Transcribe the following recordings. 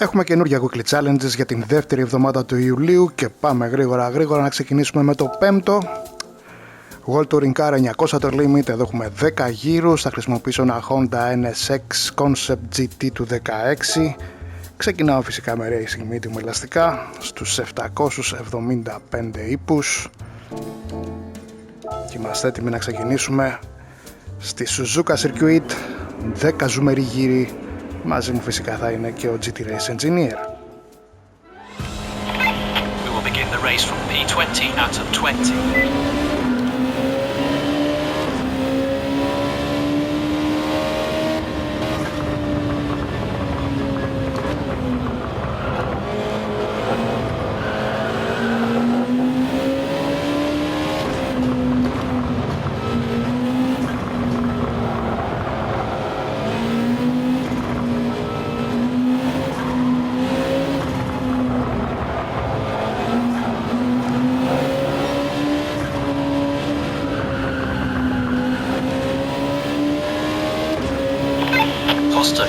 Έχουμε καινούργια Weekly Challenges για την δεύτερη εβδομάδα του Ιουλίου και πάμε γρήγορα να ξεκινήσουμε με το πέμπτο. World Touring Car 900 το limit, εδώ έχουμε 10 γύρους, θα χρησιμοποιήσω ένα Honda NSX Concept GT του 16. Ξεκινάω φυσικά με Racing Medium ελαστικά στους 775 ύπους και είμαστε έτοιμοι να ξεκινήσουμε στη Suzuka Circuit, 10 ζουμεροί γύροι. Μαζί μου φυσικά θα είναι και ο GT Race Engineer. We will begin the race from P20 out of 20.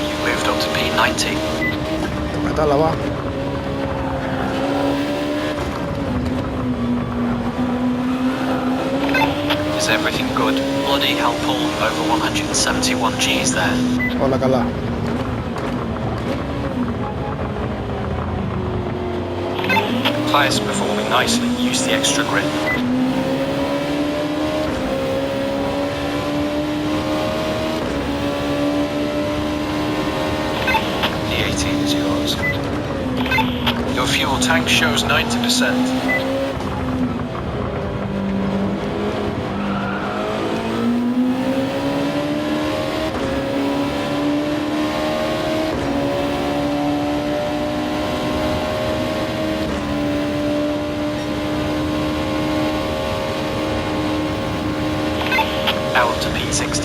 You moved up to P90. Το κατάλαβα. Is everything good? Bloody hell, Paul, over 171 Gs there. Όλα καλά. Tyres performing nicely. Use the extra grip. Is yours. Your fuel tank shows 90%. Out to P60.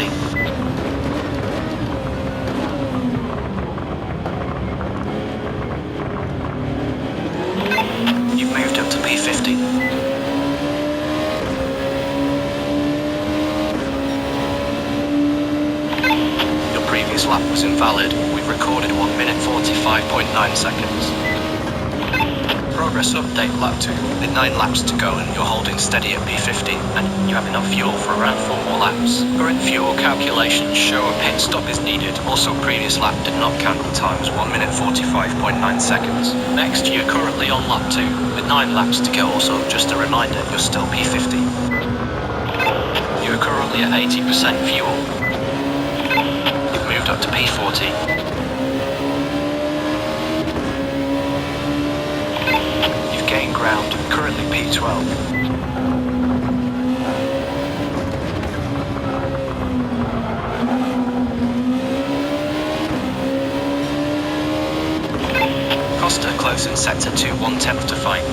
P50. Your previous lap was invalid. We've recorded 1 minute 45.9 seconds. Progress update lap 2. With 9 laps to go and you're holding steady at P50 and you have enough fuel for around 4 more laps. Current fuel calculations show a pit stop is needed. Also previous lap did not count the time as 1 minute 45.9 seconds. Next, you're currently on lap 2 with 9 laps to go. Also just a reminder, you're still P50. You're currently at 80% fuel. You've moved up to P40. Gain ground, currently P12. Costa closing sector 2, 1/10 to find.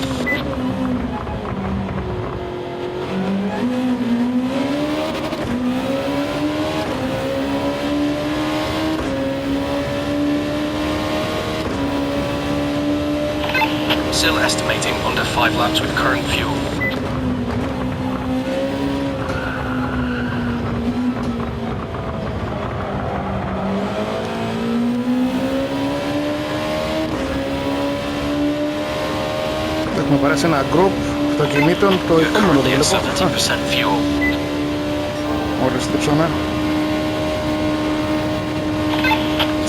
Still estimating under 5 laps with current fuel. Έχουμε περάσει ένα group αυτοκινήτων, το επόμενο το βλέπω. Μόλις στρίψαμε.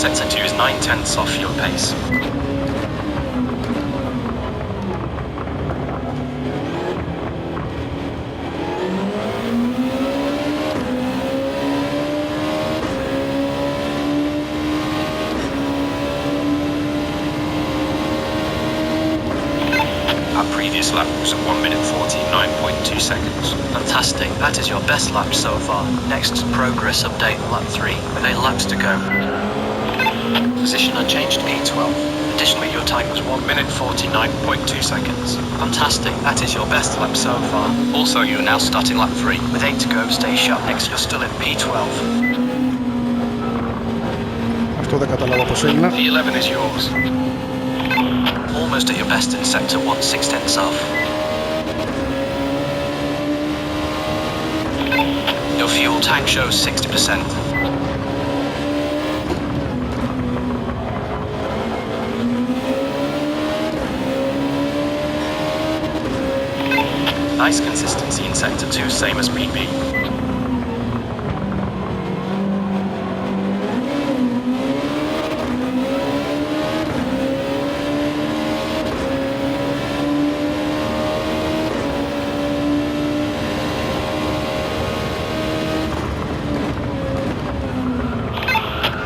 Sector 2 is 9/10 off your pace. Previous lap was at 1 minute 49.2 seconds. Fantastic, that is your best lap so far. Next, progress update lap 3, with 8 laps to go. Position unchanged P12. Additionally, your time was 1 minute 49.2 seconds. Fantastic, that is your best lap so far. Also, you are now starting lap 3, with 8 to go, stay sharp. Next, you're still in P12. Αυτό δεν καταλάβω πώς έγινε. P11 is yours. Almost at your best in sector 1, 6/10 off. Your fuel tank shows 60%. Nice consistency in sector 2, same as PB.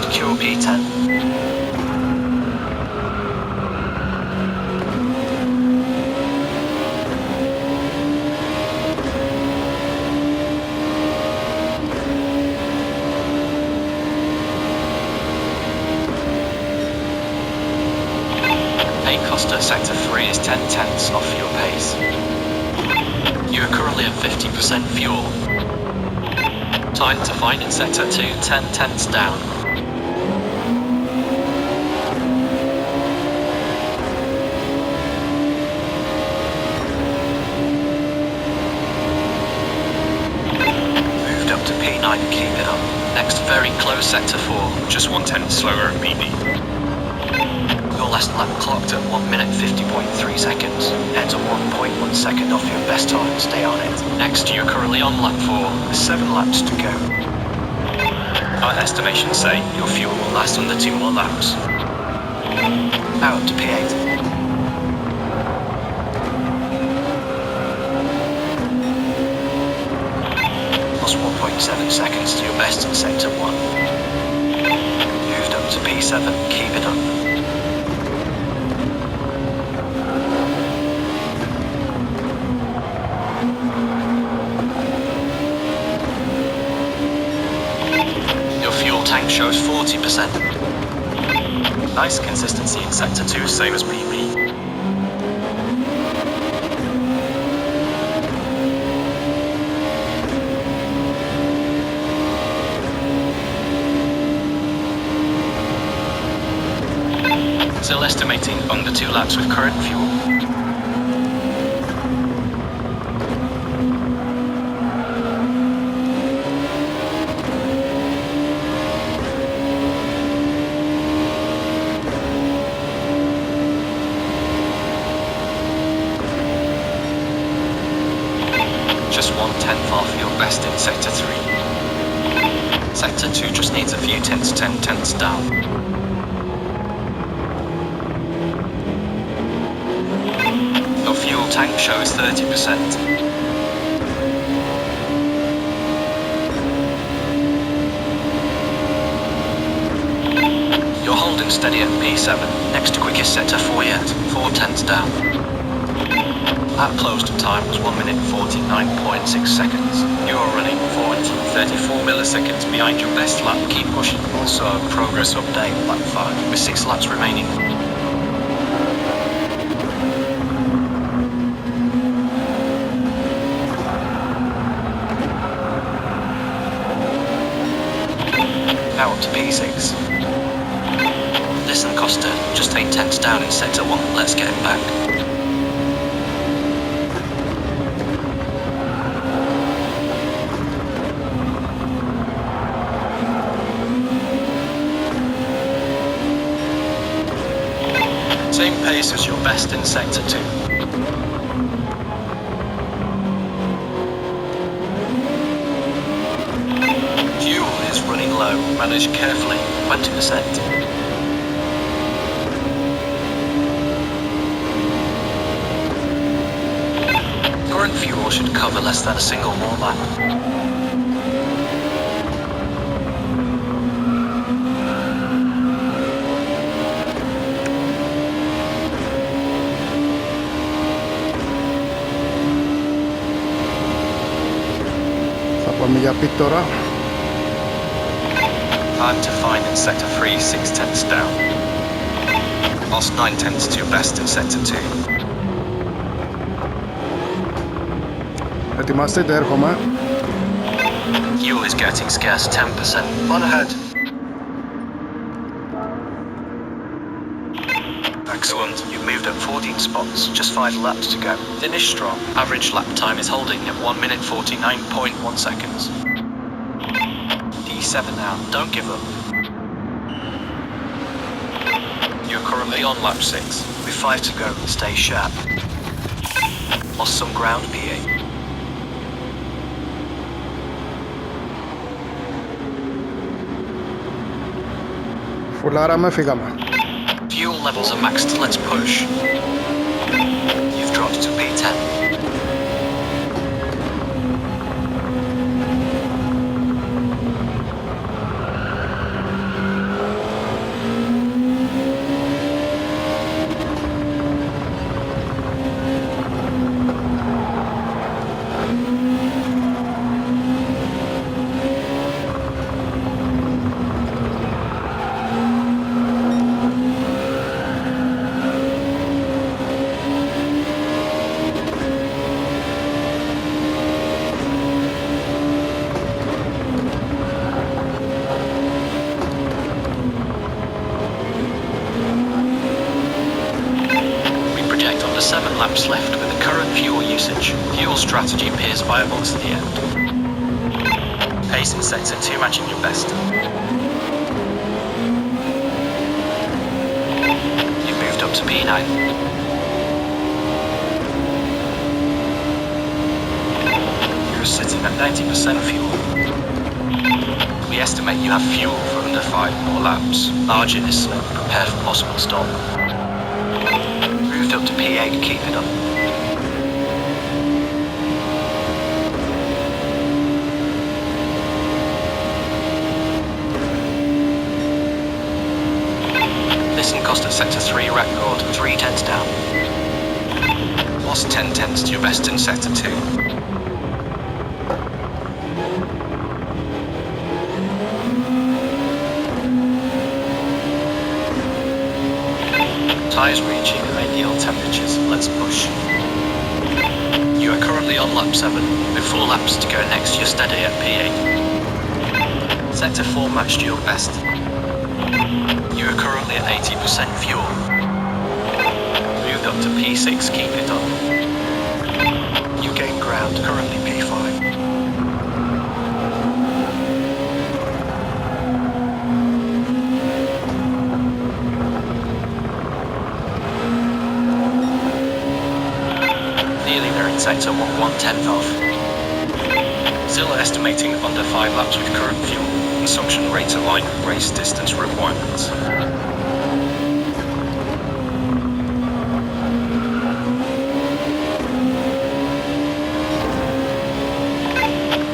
Secure P10. Costa sector 3 is 10 tenths off your pace. You are currently at 50% fuel. Time to find in sector 2, 10 tenths down. Moved up to P9, keep it up. Next very close sector 4, just 1/10 slower at BB. Your last lap clocked at 1 minute 50.3 seconds. Heads at 1.1 second off your best time, stay on it. Next, you're currently on lap 4, with 7 laps to go. Our estimations say your fuel will last under 2 more laps. Now up to P8. Lost 1.7 seconds to your best in sector 1. Moved up to P7, keep it up. Tank shows 40%. Nice consistency in sector 2, same as PB. Still estimating under 2 laps with current fuel. Just 1/10 off your best in sector 3. Sector 2 just needs a few tenths, 10 tenths down. Your fuel tank shows 30%. You're holding steady at P7, next to quickest sector 4 yet, 4 tenths down. Lap closed time was 1 minute 49.6 seconds. You are running 434 milliseconds behind your best lap. Keep pushing. Also, progress update lap 5 with 6 laps remaining. Now up to P6. Listen, Costa, just 8 tenths down in sector 1. Let's get him back. Same pace as your best in sector 2. Fuel is running low. Manage carefully. 20%. Current fuel should cover less than a single more lap. Πάμε για πιτ τώρα. Time to find in sector 3, 6 tenths down. Lost 9 tenths to your best in sector 2. Ετοιμαστείτε, έρχομαι. Fuel is getting scarce, 10%. On ahead. Excellent. You've moved up 14 spots, just 5 laps to go. Finish strong. Average lap time is holding at 1 minute 49.1 seconds. D7 now, don't give up. You're currently on lap 6, with 5 to go, stay sharp. Lost some ground, P8. Φουλάραμε, φύγαμε. Fuel levels are maxed, let's push. You've dropped to P10. Laps left with the current fuel usage. Fuel strategy appears viable to the end. Pace in sector 2 matching your best. You've moved up to P9. You're sitting at 90% fuel. We estimate you have fuel for under 5 more laps. Margin is slim. Prepare for possible stop. Up to P8, keep it up. Listen cost at sector 3 record, 3 tenths down. Lost 10 tenths to your best in sector 2. Tyres reaching ideal temperatures, let's push. You are currently on lap 7, with 4 laps to go next you're steady at P8. Sector 4 matched your best. You are currently at 80% fuel. Moved up to P6, keep it up. You gain ground, currently P5. Sector 1 tenth off. Still estimating under 5 laps with current fuel. Consumption rate aligned with race distance requirements.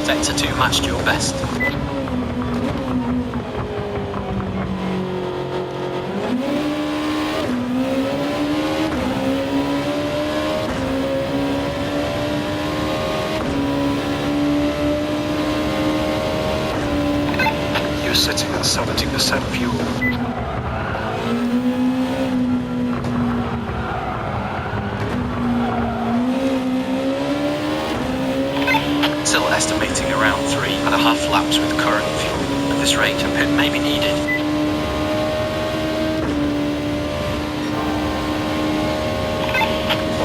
Sector 2 matched your best. Sitting at 70% fuel. Still estimating around 3.5 laps with current fuel. At this rate, a pit may be needed.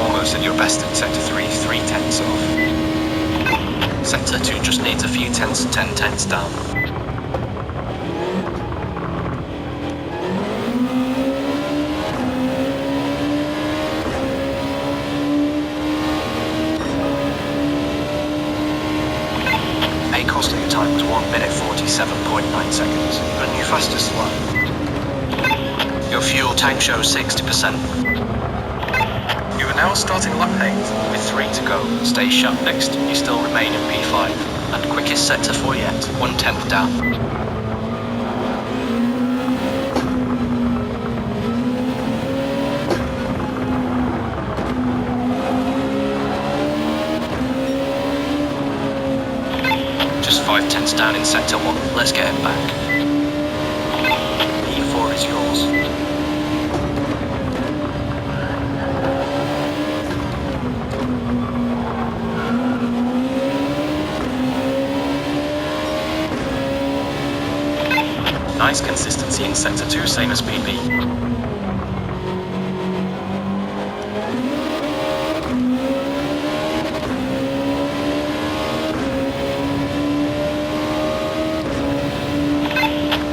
Almost at your best in sector 3, 3 tenths off. Sector 2 just needs a few tenths, 10 tenths down. Costing time was 1 minute 47.9 seconds, but new fastest lap. Your fuel tank shows 60%. You are now starting lap 8, with 3 to go. Stay sharp next, you still remain in P5, and quickest sector 4 yet, 1 tenth down. Just 5 tenths down in sector 1, let's get it back. E4 is yours. Nice consistency in sector 2, same as PP.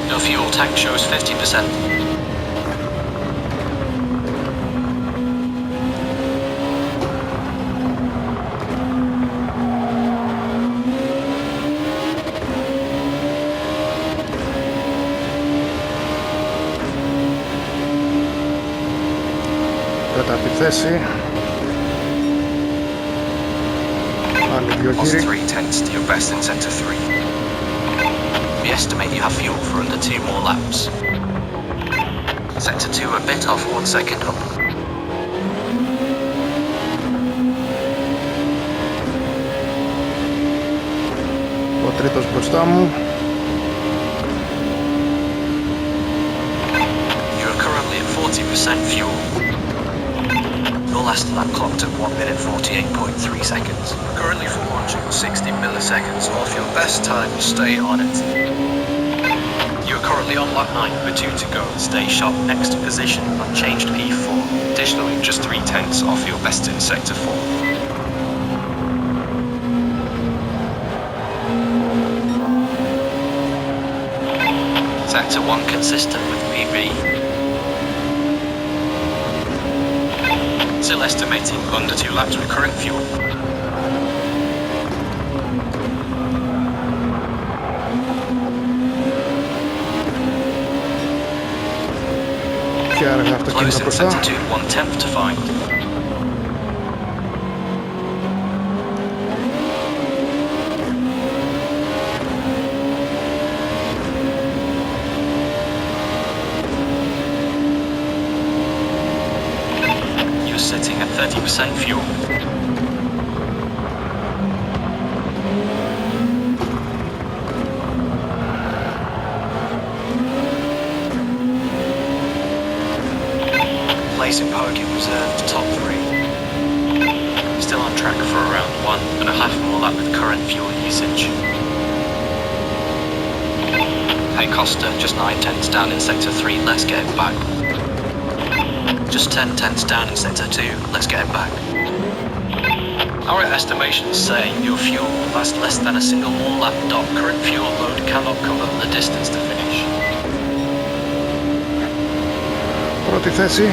Your fuel tank shows 50%. τέταρτη θέση. Άλλοι δύο Lost γύροι. 3 tenths to your best in sector 3. We estimate you have fuel for under 2 more laps. Sector 2 a bit off 1 second up. Ο τρίτος μπροστά μου. You are currently at 40% fuel. Your last lap clocked at 1 minute 48.3 seconds. Currently 460 milliseconds off your best time. Stay on it. You are currently on lap 9 with 2 to go. Stay sharp. Next position, unchanged P4. Additionally, just 3 tenths off your best in sector 4. Sector 1 consistent with PB. Still estimating under 2 laps with current fuel. Και άρα είναι αυτοκίνητο Close in μπροστά. sector 2, 1 tenth to find. You're sitting at 30% fuel. Place in podium reserved top 3. Still on track for around 1.5 more lap with current fuel usage. Hey Costa, just 9 tenths down in sector 3, let's get it back. Just 10 tenths down in sector 2, let's get it back. Our estimations say your fuel will last less than a single more lap. Current fuel load cannot cover the distance to finish. Πρώτη θέση.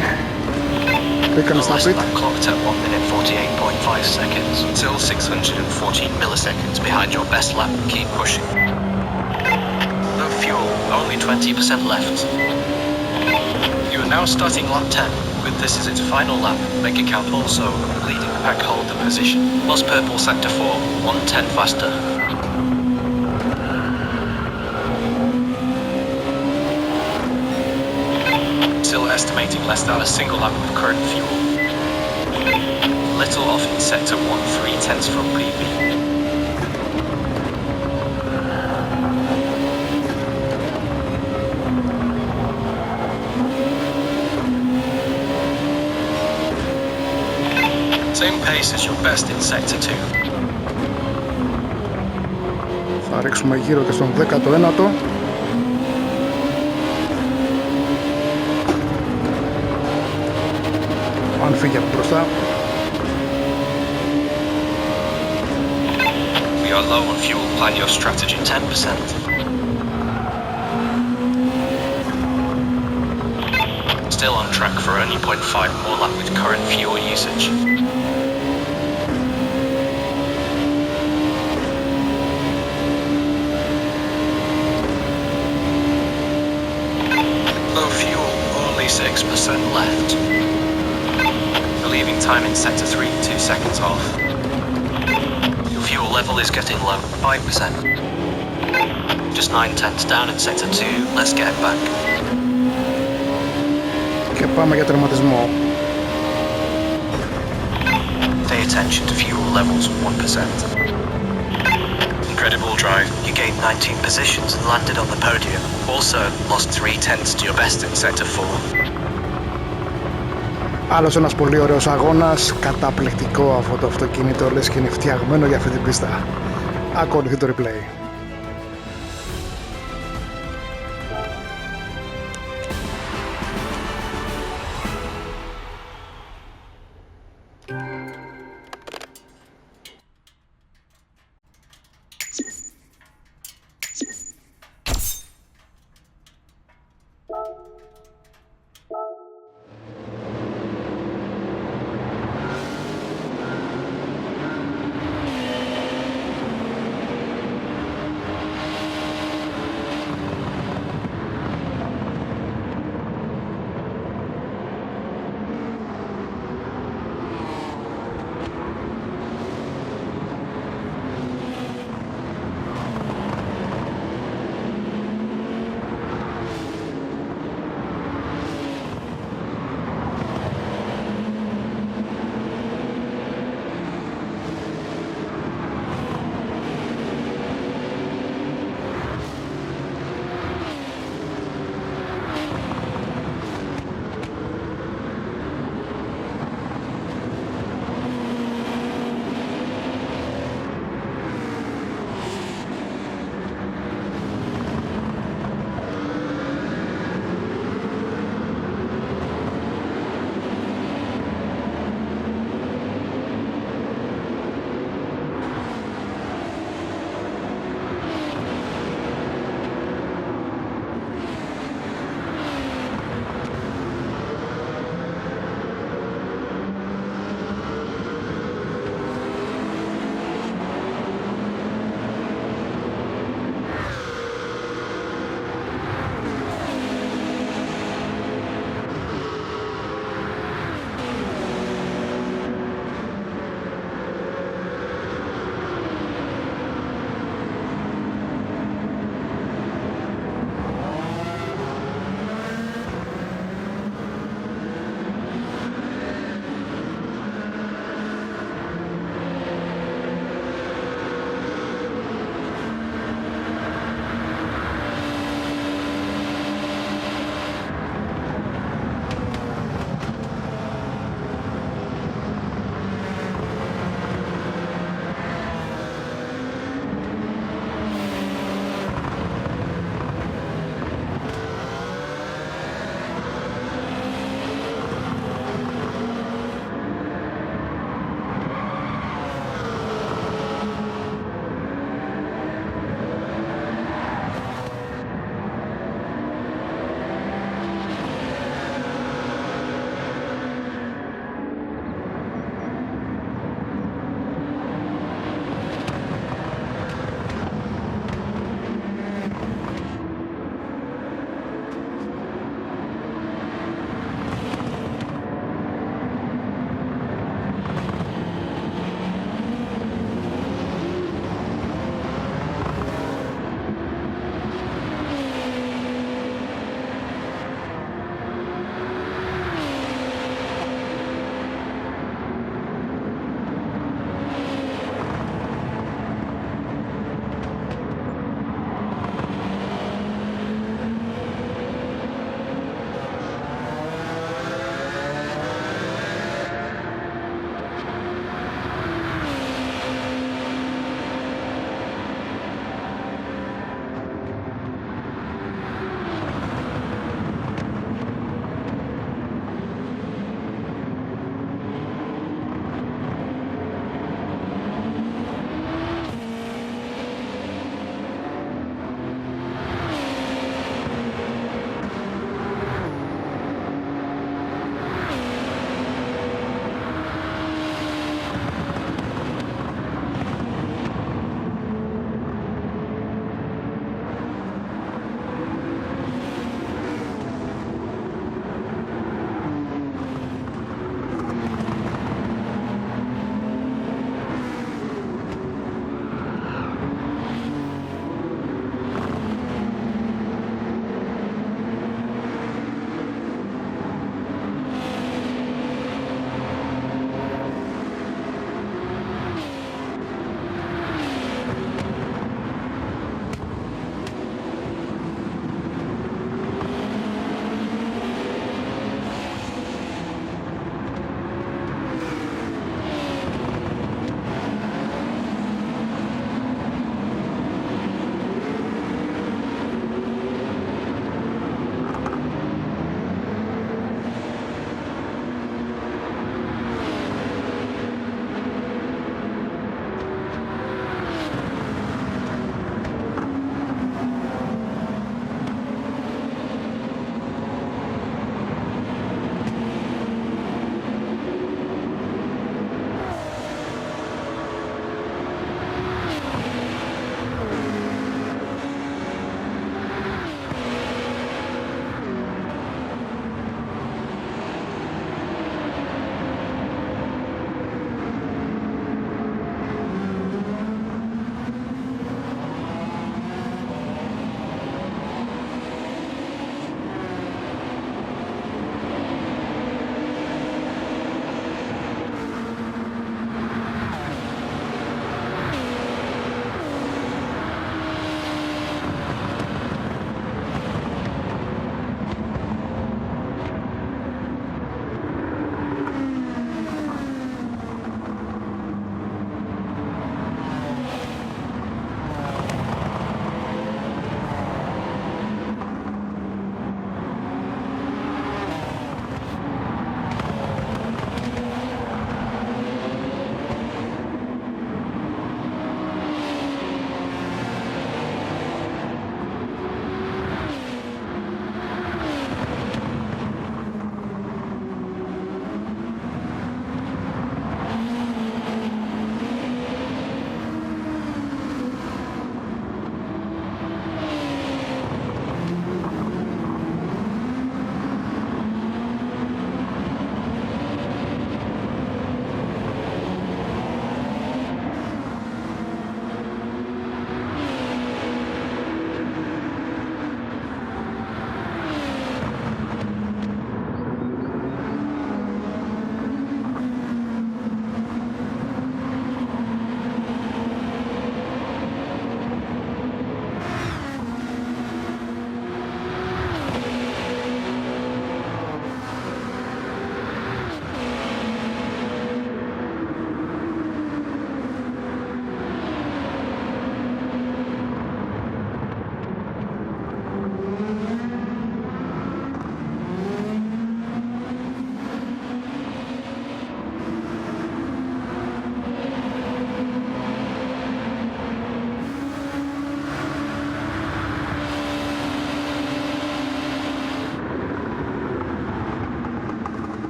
Μπήκαμε Your στα last pit. lap clocked at 1 minute 48.5 seconds. Still 614 milliseconds behind your best lap. Keep pushing. No fuel, only 20% left. You are now starting lap 10. With this as its final lap, make it count also, leading the pack holder position. Lost purple sector 4, 110 faster. Still estimating less than a single lap with current fuel. Little off in sector 1, 3 tenths from PB. Same pace as your best in sector 2. Θα ρίξουμε γύρω και στον 19ο. Αν φύγει από μπροστά. We are low on fuel, plan your strategy 10%. Still on track for only 0.5 more lap with current fuel usage. Low fuel, only 6% left. Leaving time in sector 3, 2 seconds off. Your fuel level is getting low, 5%. Just 9 tenths down in sector 2, let's get it back. Και πάμε για τερματισμό. Pay attention to fuel levels, 1%. Incredible drive. You gained 19 positions and landed on the podium. Also, lost 3 tenths to your best in sector 4. Άλλος ένας πολύ ωραίος αγώνας, καταπληκτικό αυτό το αυτοκίνητο, λες και είναι φτιαγμένο για αυτή την πίστα. Ακολουθεί το replay.